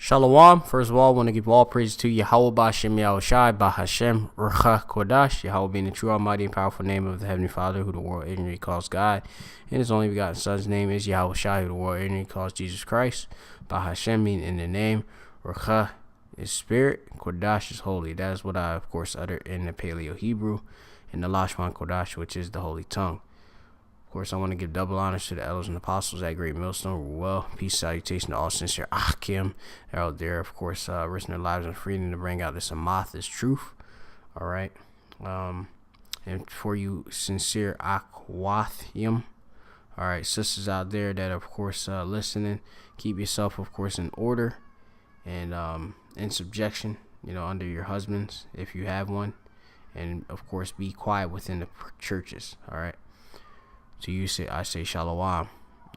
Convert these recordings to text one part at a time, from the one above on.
Shalom. First of all, I want to give all praise to Yahweh Bashem Yahushai Bahashem Rucha Kodash. Yahweh being the true, almighty, and powerful name of the Heavenly Father, who the world ignorantly calls God. And his only begotten Son's name is Yahushai, who the world ignorantly calls Jesus Christ. Bahashem meaning in the name. Rucha is spirit. Kodash is holy. That is what I, of course, utter in the Paleo Hebrew. And the Lashman Kodash, which is the holy tongue. Of course, I want to give double honors to the elders and apostles at Great Millstone. Well, peace, salutation to all sincere Akim. They're out there, of course, risking their lives and freedom to bring out this Amath, this truth. All right. And for you sincere Akwathim, all right, sisters out there that, of course, listening, keep yourself, of course, in order and in subjection, under your husbands, if you have one. And, of course, be quiet within the churches. All right. To you, I say Shalom.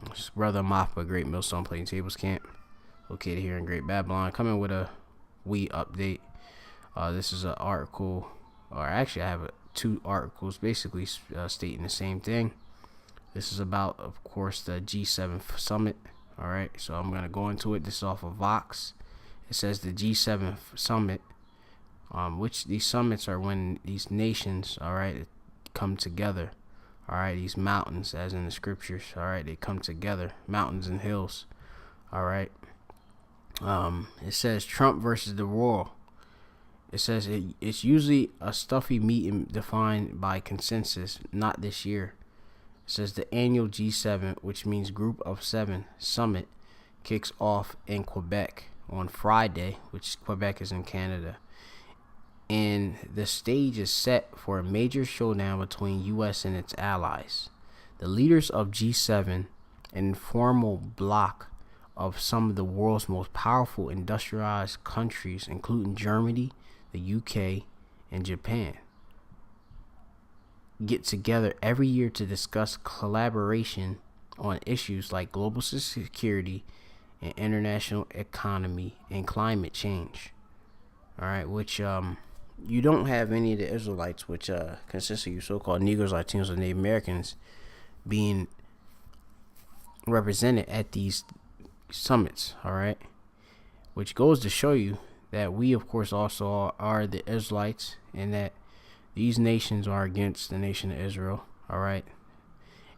It's Brother Mafba, Great Millstone Plating Tables Camp, located here in Great Babylon. Coming with a wee update. This is an article, or actually I have two articles basically stating the same thing. This is about, of course, the G7 summit. All right, so I'm going to go into it. This is off of Vox. It says the G7 summit, which these summits are when these nations, all right, come together. All right, these mountains, as in the scriptures, all right, they come together, mountains and hills. All right. It says Trump versus the world. It says it's usually a stuffy meeting defined by consensus, not this year. It says the annual G7, which means Group of Seven summit, kicks off in Quebec on Friday, which Quebec is in Canada. And the stage is set for a major showdown between U.S. and its allies. The leaders of G7, an informal bloc of some of the world's most powerful industrialized countries, including Germany, the UK, and Japan, get together every year to discuss collaboration on issues like global security and international economy and climate change. All right, which you don't have any of the Israelites, which consist of you so-called Negroes, Latinos, and Native Americans, being represented at these summits, all right? Which goes to show you that we, of course, also are the Israelites, and that these nations are against the nation of Israel, all right?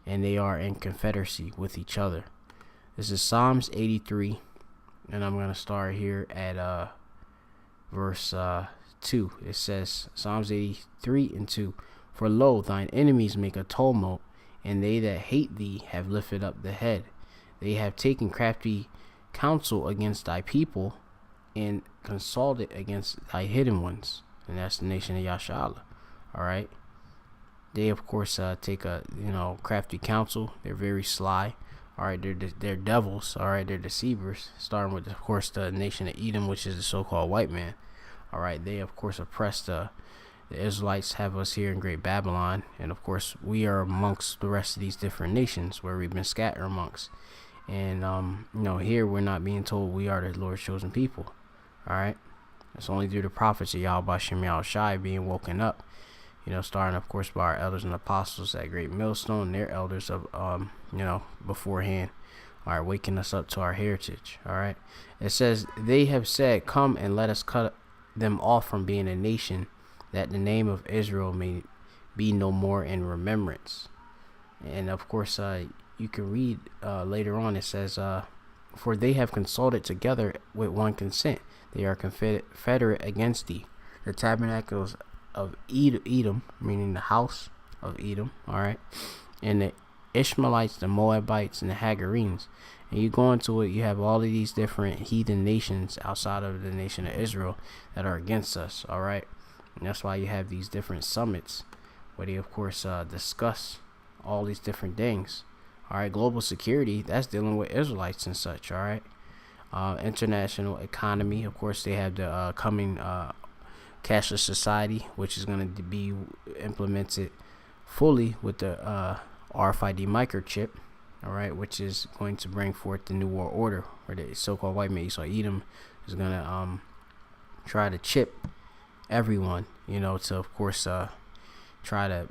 And they are in confederacy with each other. This is Psalms 83, and I'm going to start here at verse 2. It says, Psalms 83 and 2, for lo, thine enemies make a tumult, and they that hate thee have lifted up the head. They have taken crafty counsel against thy people, and consulted against thy hidden ones. And that's the nation of Yashala. All right. They, of course, take a crafty counsel. They're very sly. All right, they're devils. All right, they're deceivers. Starting with, of course, the nation of Edom, which is the so-called white man. All right, they, of course, oppress the Israelites, have us here in Great Babylon. And, of course, we are amongst the rest of these different nations where we've been scattered amongst. And, here we're not being told we are the Lord's chosen people. All right, it's only through the prophets of Yahweh Shem Yahushai being woken up. Starting, of course, by our elders and apostles at Great Millstone, their elders of, beforehand, are waking us up to our heritage. All right, it says, they have said, come and let us cut them off from being a nation, that the name of Israel may be no more in remembrance. And of course, you can read later on, it says, for they have consulted together with one consent. They are confederate against thee. The tabernacles of Edom, meaning the house of Edom, all right, and the Ishmaelites, the Moabites, and the Hagarenes. And you go into it, you have all of these different heathen nations outside of the nation of Israel that are against us, all right? And that's why you have these different summits where they, of course, discuss all these different things. All right, global security, that's dealing with Israelites and such, all right? International economy, of course, they have the coming cashless society, which is going to be implemented fully with the RFID microchip, all right, which is going to bring forth the new world order, where the so-called white man, Edom, is going to try to chip everyone, to, of course, try to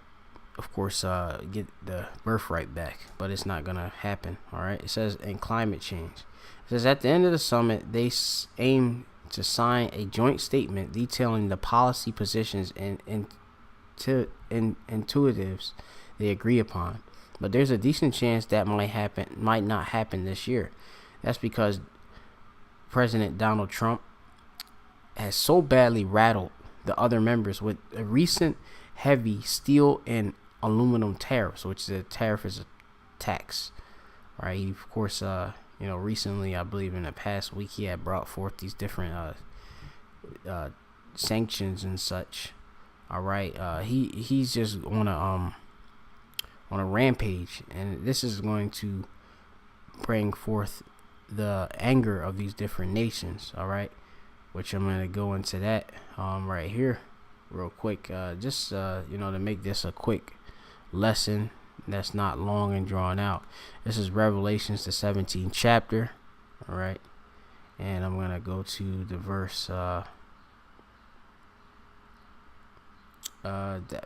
of course, get the birthright back, but it's not gonna happen. All right. It says in climate change. It says at the end of the summit, they aim to sign a joint statement detailing the policy positions and intuitives they agree upon. But there's a decent chance that might not happen this year. That's because President Donald Trump has so badly rattled the other members with a recent heavy steel and aluminum tariffs, which is a tariff is a tax, right? He, of course, recently, I believe in the past week, he had brought forth these different sanctions and such. All right, he's just on a rampage, and this is going to bring forth the anger of these different nations. All right, which I'm going to go into that right here real quick, just to make this a quick lesson that's not long and drawn out. This is Revelations, the 17th chapter. All right, and I'm going to go to the verse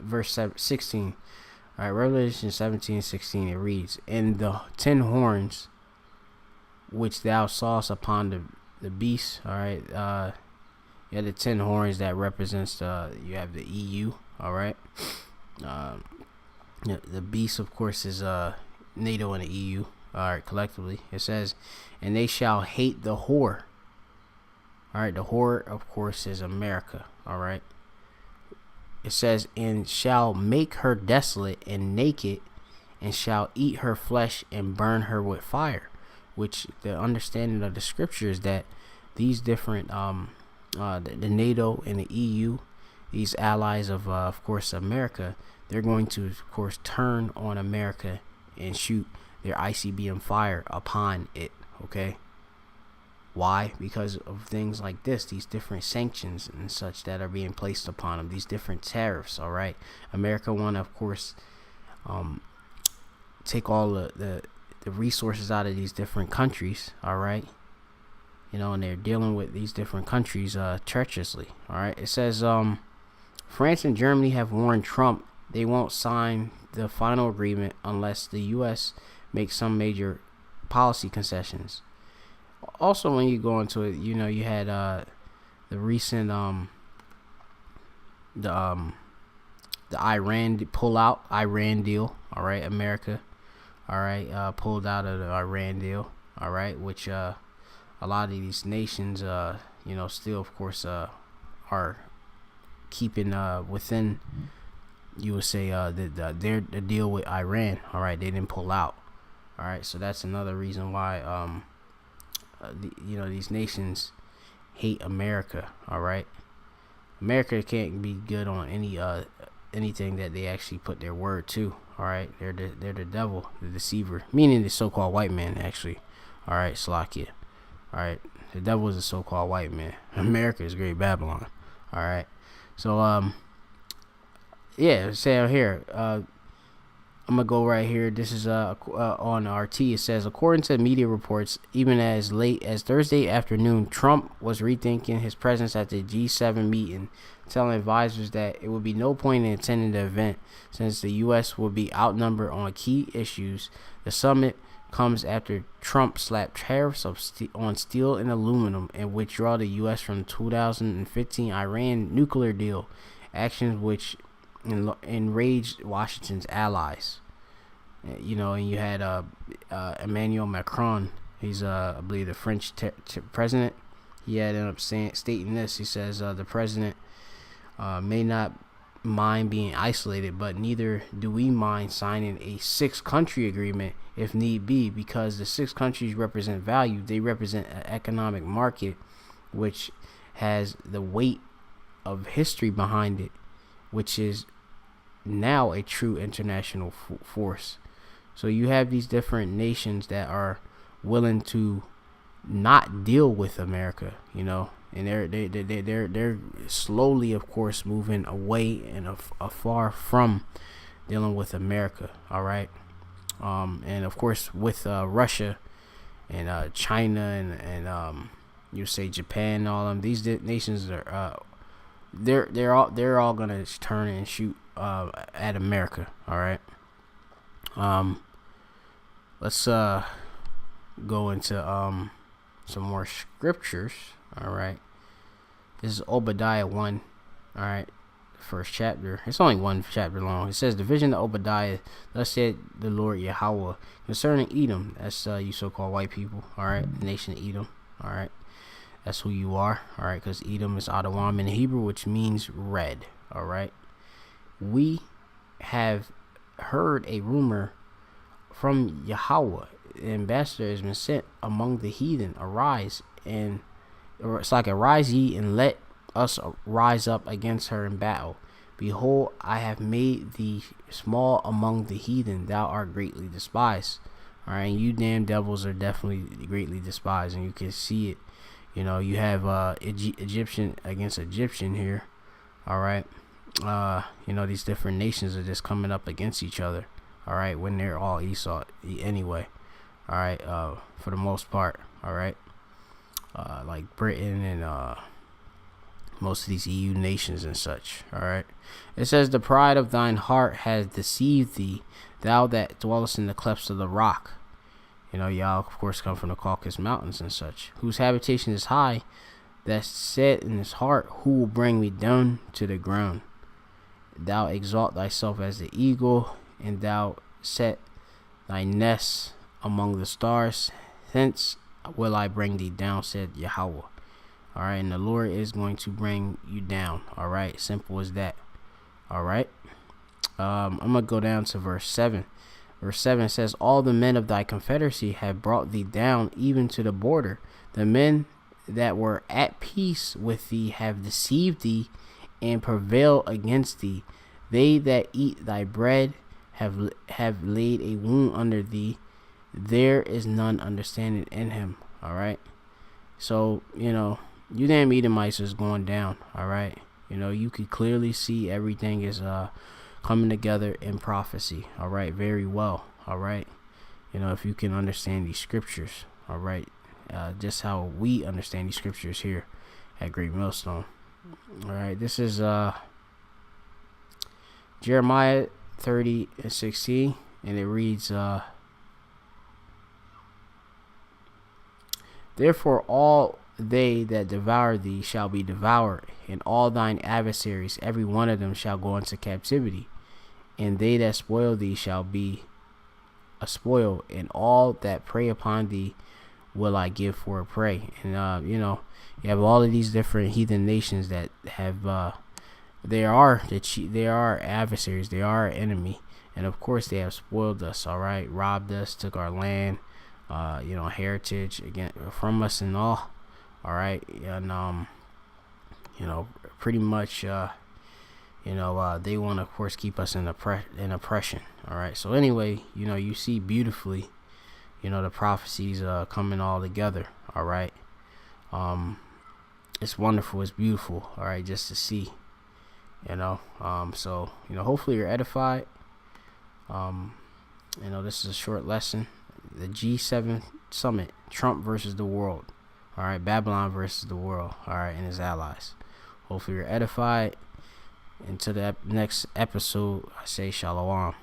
verse 16. All right, Revelation 17:16. It reads, "And the 10 horns which thou sawest upon the beast." All right, the 10 horns that represents you have the EU. All right, the beast, of course, is NATO and the EU. All right, collectively, it says, "And they shall hate the whore." All right, the whore, of course, is America. All right. It says, "And shall make her desolate and naked, and shall eat her flesh and burn her with fire." Which the understanding of the scripture is that these different the NATO and the EU, these allies of course America, they're going to of course turn on America and shoot their ICBM fire upon it. Okay. Why? Because of things like this, these different sanctions and such that are being placed upon them, these different tariffs. All right, America want to, of course, take all the resources out of these different countries. All right, and they're dealing with these different countries treacherously. All right, it says France and Germany have warned Trump they won't sign the final agreement unless the U.S. makes some major policy concessions. Also, when you go into it, you had the recent the Iran Iran deal. All right, America, all right, pulled out of the Iran deal. All right, which a lot of these nations, still of course are keeping within. You would say their deal with Iran. All right, they didn't pull out. All right, so that's another reason why these nations hate America. All right, America can't be good on anything that they actually put their word to. All right, they're the devil, the deceiver, meaning the so-called white man. Actually, all right, Slovakia. All right, the devil is a so-called white man. America is Great Babylon. All right, so say out here. I'm gonna go right here. This is on RT. It says, according to media reports, even as late as Thursday afternoon, Trump was rethinking his presence at the G7 meeting, telling advisors that it would be no point in attending the event since the U.S. would be outnumbered on key issues. The summit comes after Trump slapped tariffs on steel and aluminum and withdraw the U.S. from the 2015 Iran nuclear deal, actions which enraged Washington's allies. And you had Emmanuel Macron. He's I believe the French president. He had ended up stating this. He says the president may not mind being isolated, but neither do we mind signing a 6-country agreement if need be, because the 6 countries represent value. They represent an economic market which has the weight of history behind it, which is now a true international force. So you have these different nations that are willing to not deal with America, and they're slowly, of course, moving away and afar from dealing with America. All right, and of course with Russia and China and you say Japan, all of them, these nations are they're all gonna turn and shoot at America. All right. Let's go into some more scriptures. All right. This is Obadiah 1. All right. First chapter. It's only one chapter long. It says, the vision of Obadiah, thus said the Lord Yahweh, concerning Edom. That's you so-called white people. All right. The nation of Edom. All right. That's who you are. All right. Because Edom is Adawam in Hebrew, which means red. All right. We have heard a rumor from Yahweh. The ambassador has been sent among the heathen. Arise, and it's like, arise ye and let us rise up against her in battle. Behold, I have made thee small among the heathen. Thou art greatly despised. All right, and you damn devils are definitely greatly despised, and you can see it. You know, you have Egyptian against Egyptian here. All right. You know, these different nations are just coming up against each other. All right, when they're all Esau anyway. All right, for the most part. All right, like Britain and most of these EU nations and such. All right, it says, the pride of thine heart has deceived thee, thou that dwellest in the clefts of the rock. You know, y'all of course come from the Caucasus Mountains and such, whose habitation is high, that said in his heart, who will bring me down to the ground? Thou exalt thyself as the eagle, and thou set thy nest among the stars. Hence will I bring thee down, said Yahweh. All right, and the Lord is going to bring you down. All right, simple as that. All right, I'm gonna go down to verse 7. Verse 7 says, all the men of thy confederacy have brought thee down even to the border. The men that were at peace with thee have deceived thee and prevail against thee. They that eat thy bread have laid a wound under thee. There is none understanding in him. All right. So, you know, you damn Edomites is going down. All right. You know, you could clearly see everything is coming together in prophecy. All right. Very well. All right. You know, if you can understand these scriptures. All right. Just how we understand these scriptures here at Great Millstone. All right. This is Jeremiah 30:16, and it reads, therefore all they that devour thee shall be devoured, and all thine adversaries, every one of them, shall go into captivity, and they that spoil thee shall be a spoil, and all that prey upon thee will I give for a prey. And you know, you have all of these different heathen nations that have they are adversaries, they are our enemy, and of course they have spoiled us. All right, robbed us, took our land, you know, heritage again from us and all. All right, and you know, pretty much you know, they want to of course keep us in oppression. All right, so anyway, you know, you see beautifully, you know, the prophecies coming all together. All right, it's wonderful, it's beautiful. All right, just to see, you know, so, you know, hopefully you're edified. You know, this is a short lesson. The G7 summit, Trump versus the world. All right, Babylon versus the world. All right, and his allies. Hopefully you're edified. Until the next episode, I say shalom.